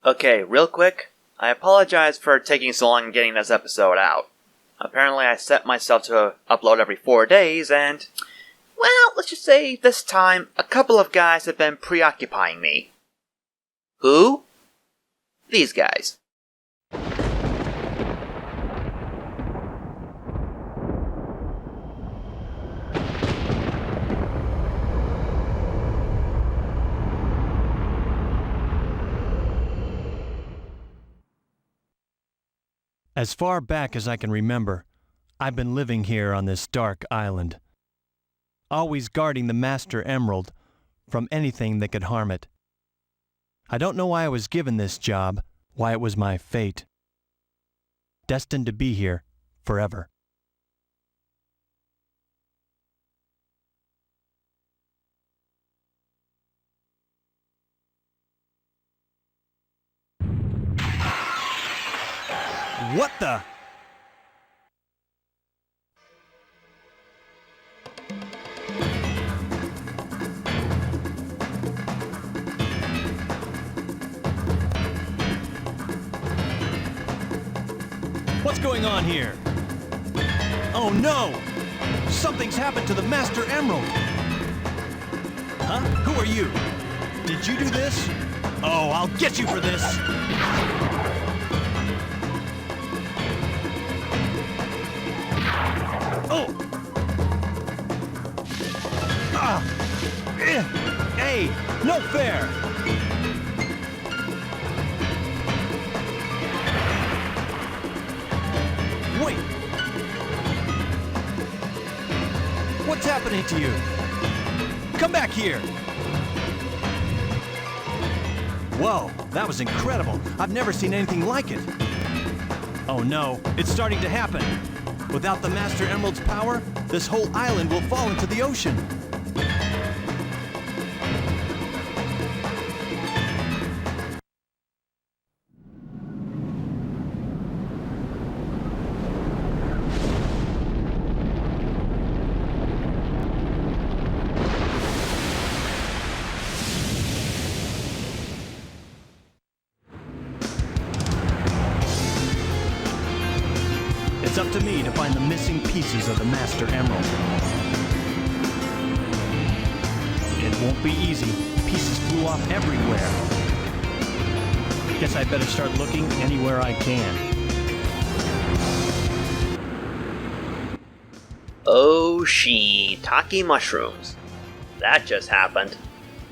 Okay, real quick, I apologize for taking so long in getting this episode out. Apparently I set myself to upload every 4 days and, well, let's just say this time a couple of guys have been preoccupying me. Who? These guys. As far back as I can remember, I've been living here on this dark island, always guarding the Master Emerald from anything that could harm it. I don't know why I was given this job, why it was my fate. Destined to be here forever. What the? What's going on here? Oh no! Something's happened to the Master Emerald! Huh? Who are you? Did you do this? Oh, I'll get you for this! Oh! Ah! Hey! No fair! Wait! What's happening to you? Come back here! Whoa, that was incredible. I've never seen anything like it. Oh no, it's starting to happen. Without the Master Emerald's power, this whole island will fall into the ocean. It's up to me to find the missing pieces of the Master Emerald. It won't be easy. Pieces flew off everywhere. Guess I better start looking anywhere I can. Oh, shiitake mushrooms. That just happened.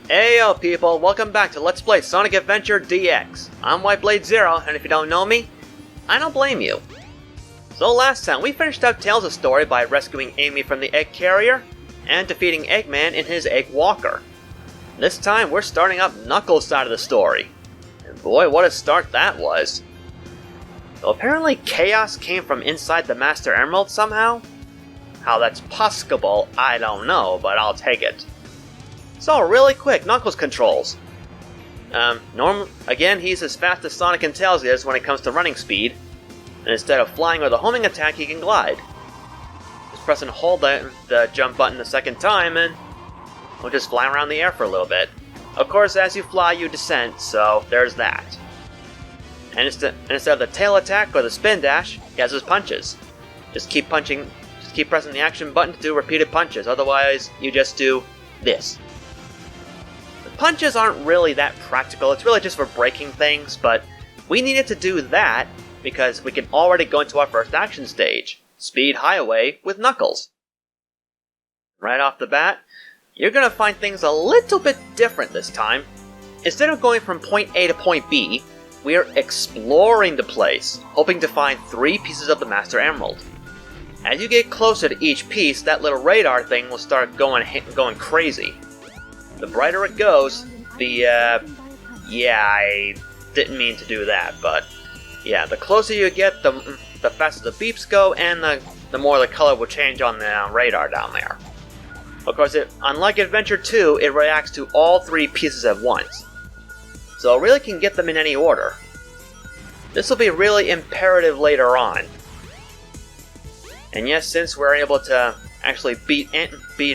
Heyo people, welcome back to Let's Play Sonic Adventure DX. I'm WhiteBladeZero, and if you don't know me, I don't blame you. So last time, we finished up Tails' story by rescuing Amy from the egg carrier, and defeating Eggman in his egg walker. This time, we're starting up Knuckles' side of the story. And boy, what a start that was. So apparently chaos came from inside the Master Emerald somehow? How that's possible, I don't know, but I'll take it. So really quick, Knuckles controls. Again, he's as fast as Sonic and Tails is when it comes to running speed. And instead of flying with a homing attack, he can glide. Just press and hold the jump button the second time, and we'll just fly around the air for a little bit. Of course, as you fly, you descend, so there's that. And instead of the tail attack or the spin dash, he has his punches. Just keep pressing the action button to do repeated punches, otherwise you just do this. The punches aren't really that practical, it's really just for breaking things, but we needed to do that because we can already go into our first action stage, Speed Highway with Knuckles. Right off the bat, you're going to find things a little bit different this time. Instead of going from point A to point B, we are exploring the place, hoping to find 3 pieces of the Master Emerald. As you get closer to each piece, that little radar thing will start going crazy. The brighter it goes, yeah, I didn't mean to do that, but yeah, the closer you get, the faster the beeps go, and the more the color will change on the radar down there. Of course, unlike Adventure 2, it reacts to all 3 pieces at once, so it really can get them in any order. This will be really imperative later on. And yes, since we're able to actually beat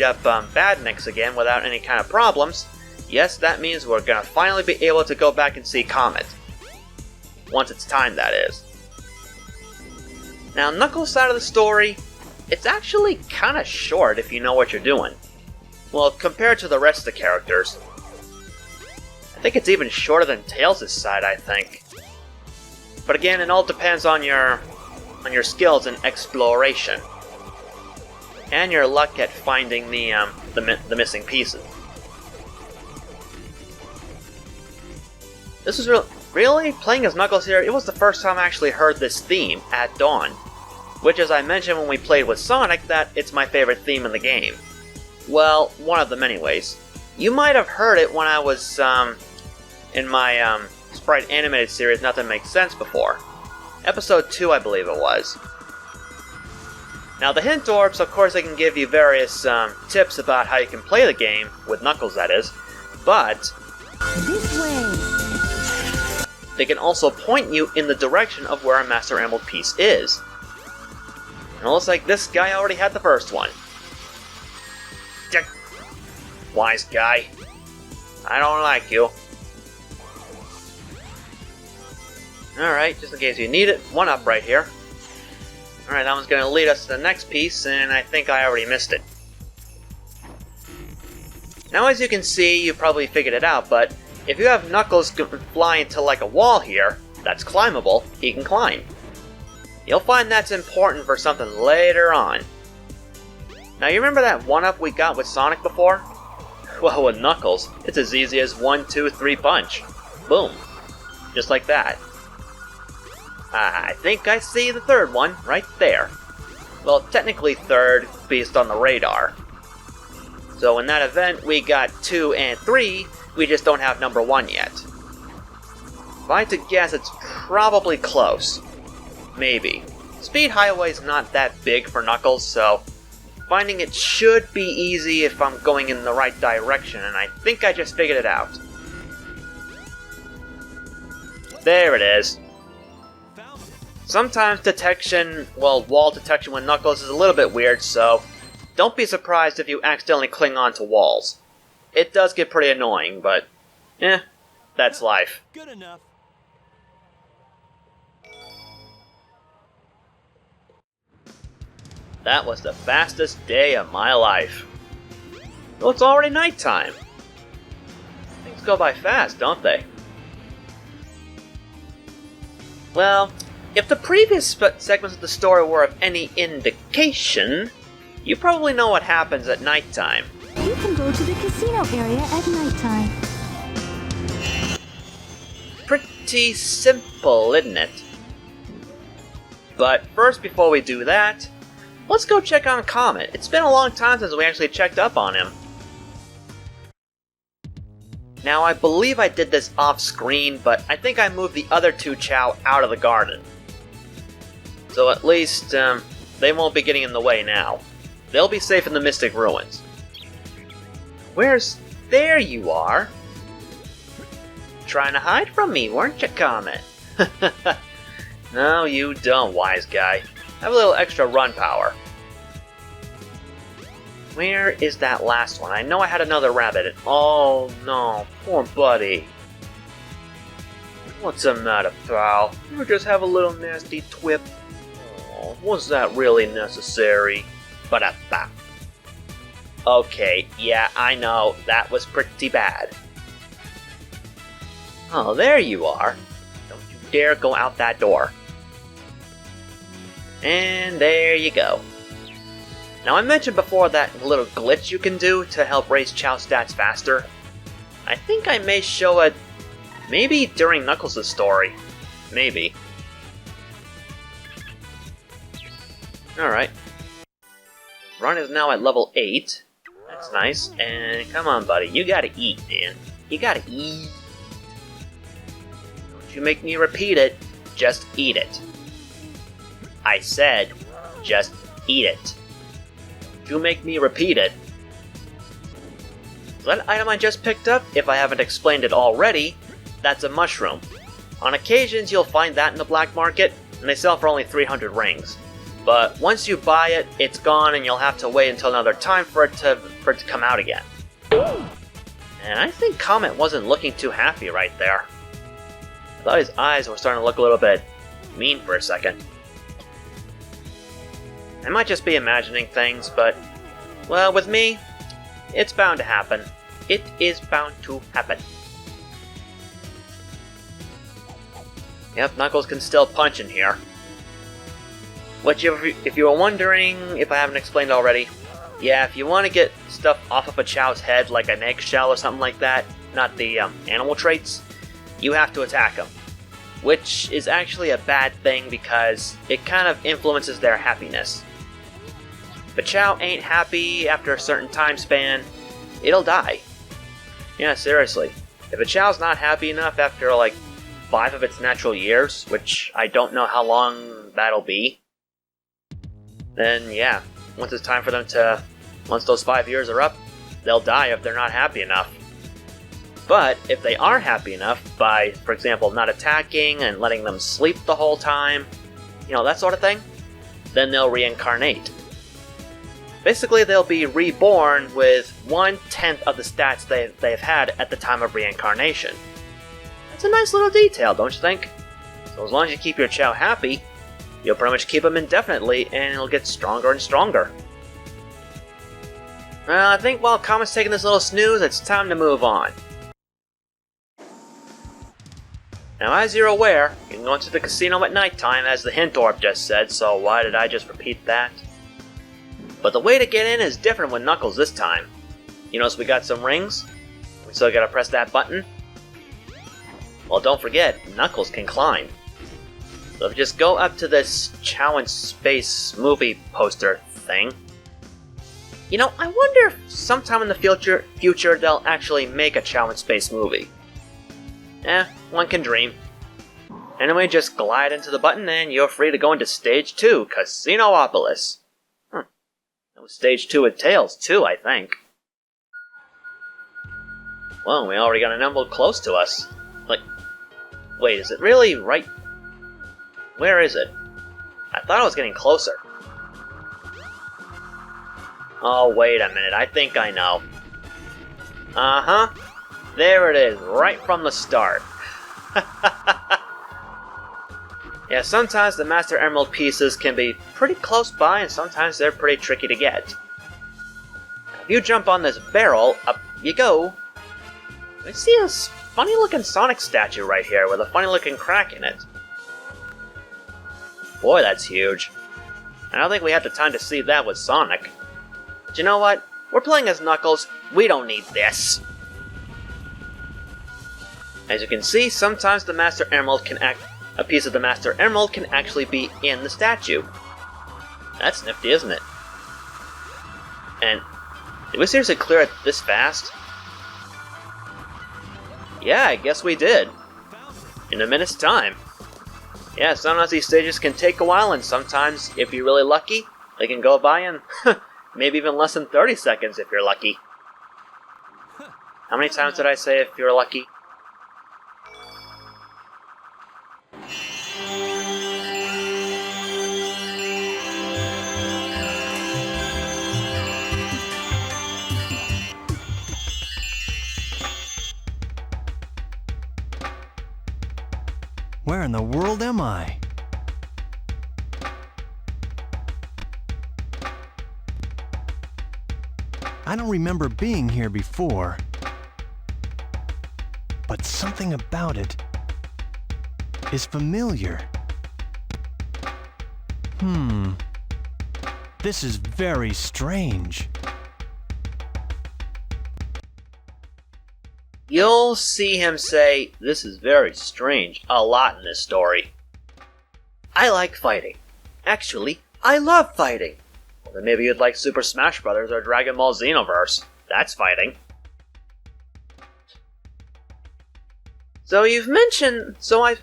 up Badniks again without any kind of problems, yes, that means we're going to finally be able to go back and see Comet. Once it's time, that is. Now, Knuckles' side of the story, it's actually kinda short if you know what you're doing. Well, compared to the rest of the characters. I think it's even shorter than Tails' side, I think. But again, it all depends on your skills in exploration. And your luck at finding the missing pieces. This is really playing as Knuckles here. It was the first time I actually heard this theme at dawn, which, as I mentioned when we played with Sonic, that it's my favorite theme in the game. Well, one of them anyways. You might have heard it when I was in my Sprite animated series Nothing Makes Sense before. Episode 2, I believe it was. Now, the hint orbs, of course, they can give you various tips about how you can play the game, with Knuckles that is, but This way. they can also point you in the direction of where a Master Emerald piece is. And it looks like this guy already had the first one. Wise guy. I don't like you. Alright, just in case you need it, one up right here. Alright, that one's going to lead us to the next piece, and I think I already missed it. Now, as you can see, you probably figured it out, but if you have Knuckles fly into like a wall here, that's climbable, he can climb. You'll find that's important for something later on. Now, you remember that 1-up we got with Sonic before? Well, with Knuckles, it's as easy as 1, 2, 3 punch. Boom. Just like that. I think I see the third one right there. Well, technically third, based on the radar. So in that event, we got 2 and 3, we just don't have number 1 yet. If I had to guess, it's probably close. Maybe. Speed Highway's not that big for Knuckles, so finding it should be easy if I'm going in the right direction, and I think I just figured it out. There it is. Sometimes detection, well, wall detection with Knuckles is a little bit weird, so don't be surprised if you accidentally cling on to walls. It does get pretty annoying, but, that's life. Good enough. That was the fastest day of my life. Well, it's already nighttime. Things go by fast, don't they? Well, if the previous segments of the story were of any indication, you probably know what happens at nighttime. You can go to the casino area at nighttime. Pretty simple, isn't it? But first, before we do that, let's go check on Comet. It's been a long time since we actually checked up on him. Now, I believe I did this off-screen, but I think I moved the other 2 Chow out of the garden. So at least, they won't be getting in the way now. They'll be safe in the Mystic Ruins. There you are! Trying to hide from me, weren't you, Comet? No, you don't, wise guy. Have a little extra run power. Where is that last one? I know I had another rabbit. Oh no, poor buddy. What's the matter, pal? You just have a little nasty twip? Oh, was that really necessary? Ba-da-ba. Okay, yeah, I know, that was pretty bad. Oh, there you are. Don't you dare go out that door. And there you go. Now, I mentioned before that little glitch you can do to help raise Chow stats faster. I think I may show it maybe during Knuckles' story. Maybe. Alright. Run is now at level 8. That's nice. And come on, buddy. You gotta eat, man. You gotta eat. Don't you make me repeat it. Just eat it. I said, just eat it. You make me repeat it. So that item I just picked up, if I haven't explained it already, that's a mushroom. On occasions you'll find that in the black market, and they sell for only 300 rings. But once you buy it, it's gone and you'll have to wait until another time for it to come out again. And I think Comet wasn't looking too happy right there. I thought his eyes were starting to look a little bit mean for a second. I might just be imagining things, but, well, with me, it's bound to happen. It is bound to happen. Yep, Knuckles can still punch in here. Which, if you were wondering, if I haven't explained already, yeah, if you want to get stuff off of a Chow's head, like an eggshell or something like that, not the animal traits, you have to attack them. Which is actually a bad thing because it kind of influences their happiness. If a Chow ain't happy after a certain time span, it'll die. Yeah, seriously. If a Chow's not happy enough after like 5 of its natural years, which I don't know how long that'll be, then yeah, once it's time for them to, once those 5 years are up, they'll die if they're not happy enough. But if they are happy enough by, for example, not attacking and letting them sleep the whole time, you know, that sort of thing, then they'll reincarnate. Basically, they'll be reborn with 1/10 of the stats they've had at the time of reincarnation. That's a nice little detail, don't you think? So as long as you keep your Chow happy, you'll pretty much keep him indefinitely, and he'll get stronger and stronger. Well, I think while Comet's taking this little snooze, it's time to move on. Now, as you're aware, you can go into the casino at nighttime, as the hint orb just said, so why did I just repeat that? But the way to get in is different with Knuckles this time. You notice we got some rings? We still gotta press that button? Well, don't forget, Knuckles can climb. So if you just go up to this Chow in Space movie poster thing. You know, I wonder if sometime in the future they'll actually make a Chow in Space movie. One can dream. Anyway, just glide into the button and you're free to go into Stage 2, Casinopolis. That was Stage 2 with Tails, too, I think. Well, we already got an emerald close to us. Like, wait, is it really right? Where is it? I thought I was getting closer. Oh, wait a minute, I think I know. Uh-huh. There it is, right from the start. Yeah, sometimes the Master Emerald pieces can be pretty close by, and sometimes they're pretty tricky to get. If you jump on this barrel, up you go. I see a funny-looking Sonic statue right here with a funny-looking crack in it. Boy, that's huge. I don't think we have the time to see that with Sonic. But you know what? We're playing as Knuckles. We don't need this. As you can see, sometimes the Master Emerald a piece of the Master Emerald can actually be in the statue. That's nifty, isn't it? And did we seriously clear it this fast? Yeah, I guess we did. In a minute's time. Yeah, sometimes these stages can take a while, and sometimes, if you're really lucky, they can go by in maybe even less than 30 seconds if you're lucky. How many times did I say if you're lucky? Where in the world am I? I don't remember being here before, but something about it is familiar. This is very strange. You'll see him say, "This is very strange," a lot in this story. I like fighting. Actually, I love fighting. Well, then maybe you'd like Super Smash Bros. Or Dragon Ball Xenoverse. That's fighting. So you've mentioned, So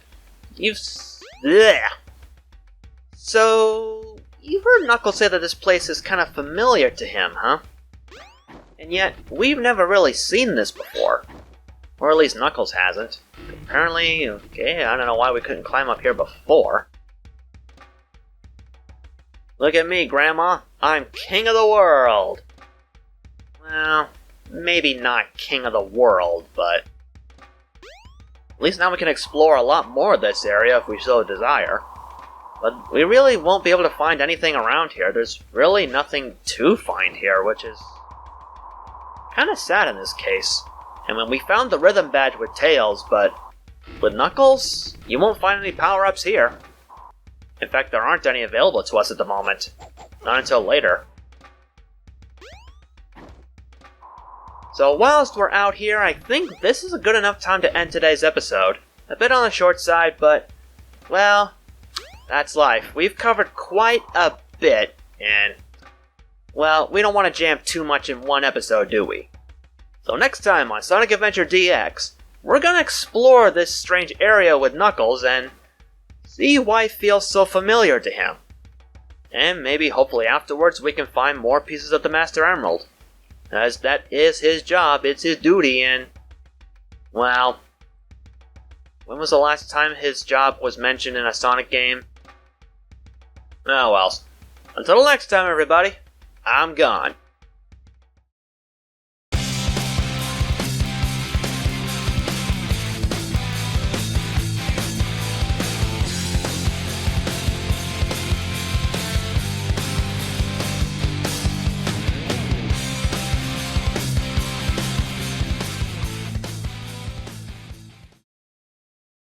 you've heard Knuckles say that this place is kind of familiar to him, huh? And yet, we've never really seen this before. Or at least Knuckles hasn't. Apparently, okay, I don't know why we couldn't climb up here before. Look at me, Grandma. I'm king of the world. Well, maybe not king of the world, but... At least now we can explore a lot more of this area if we so desire. But we really won't be able to find anything around here. There's really nothing to find here, which is kind of sad in this case. And when we found the rhythm badge with Tails, but with Knuckles, you won't find any power-ups here. In fact, there aren't any available to us at the moment. Not until later. So whilst we're out here, I think this is a good enough time to end today's episode. A bit on the short side, but, well, that's life. We've covered quite a bit, and, well, we don't want to jam too much in one episode, do we? So next time on Sonic Adventure DX, we're gonna explore this strange area with Knuckles and see why it feels so familiar to him. And maybe hopefully afterwards we can find more pieces of the Master Emerald. As that is his job, it's his duty, and, well, when was the last time his job was mentioned in a Sonic game? Oh well. Until next time, everybody, I'm gone.